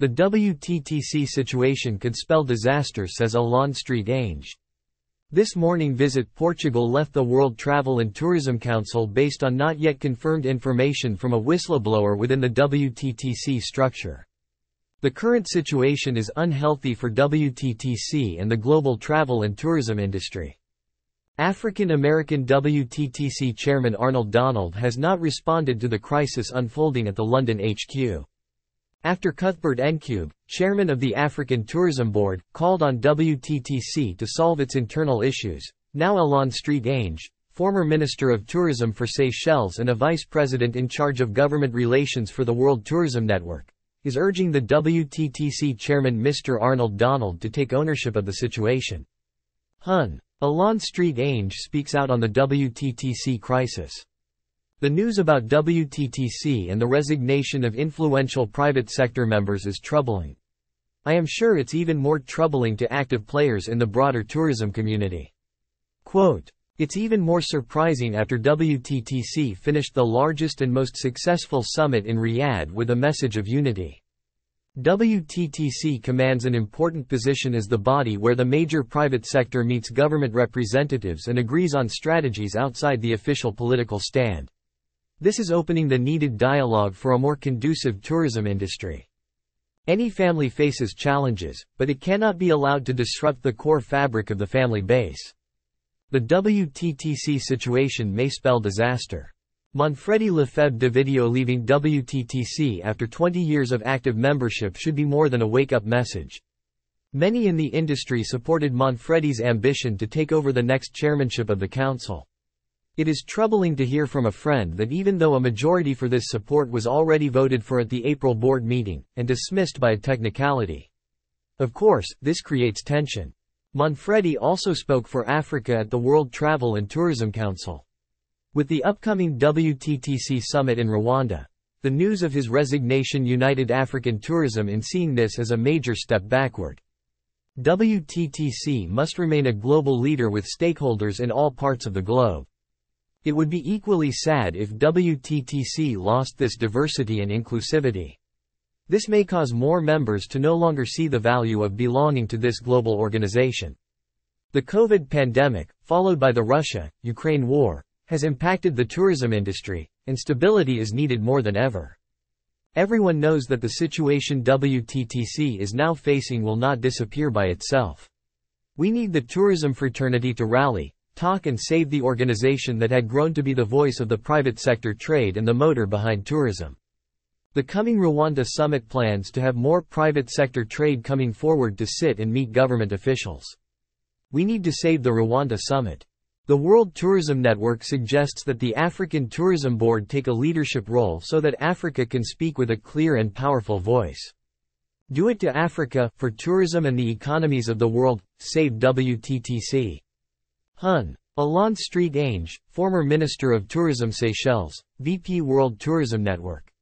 The WTTC situation could spell disaster, says Alain St.Ange. This morning visit Portugal left the World Travel and Tourism Council based on not yet confirmed information from a whistleblower within the WTTC structure. The current situation is unhealthy for WTTC and the global travel and tourism industry. African-American WTTC Chairman Arnold Donald has not responded to the crisis unfolding at the London HQ. After Cuthbert Ncube, chairman of the African Tourism Board, called on WTTC to solve its internal issues, now Alain St.Ange, former Minister of Tourism for Seychelles and a vice president in charge of government relations for the World Tourism Network, is urging the WTTC chairman Mr. Arnold Donald to take ownership of the situation. Alain St.Ange speaks out on the WTTC crisis. The news about WTTC and the resignation of influential private sector members is troubling. I am sure it's even more troubling to active players in the broader tourism community. Quote, "It's even more surprising after WTTC finished the largest and most successful summit in Riyadh with a message of unity. WTTC commands an important position as the body where the major private sector meets government representatives and agrees on strategies outside the official political stand. This is opening the needed dialogue for a more conducive tourism industry. Any family faces challenges, but it cannot be allowed to disrupt the core fabric of the family base. The WTTC situation may spell disaster." Manfredi Lefebvre de video leaving WTTC after 20 years of active membership should be more than a wake-up message. Many in the industry supported Manfredi's ambition to take over the next chairmanship of the council. It is troubling to hear from a friend that even though a majority for this support was already voted for at the April board meeting, and dismissed by a technicality. Of course, this creates tension. Manfredi also spoke for Africa at the World Travel and Tourism Council. With the upcoming WTTC summit in Rwanda, the news of his resignation united African tourism in seeing this as a major step backward. WTTC must remain a global leader with stakeholders in all parts of the globe. It would be equally sad if WTTC lost this diversity and inclusivity. This may cause more members to no longer see the value of belonging to this global organization. The COVID pandemic, followed by the Russia-Ukraine war, has impacted the tourism industry, and stability is needed more than ever. Everyone knows that the situation WTTC is now facing will not disappear by itself. We need the tourism fraternity to rally, talk and save the organization that had grown to be the voice of the private sector trade and the motor behind tourism. The coming Rwanda summit plans to have more private sector trade coming forward to sit and meet government officials. We need to save the Rwanda summit. The World Tourism Network suggests that the African Tourism Board take a leadership role so that Africa can speak with a clear and powerful voice. Do it to Africa, for tourism and the economies of the world, save WTTC. Alain St.Ange, former Minister of Tourism Seychelles, VP World Tourism Network.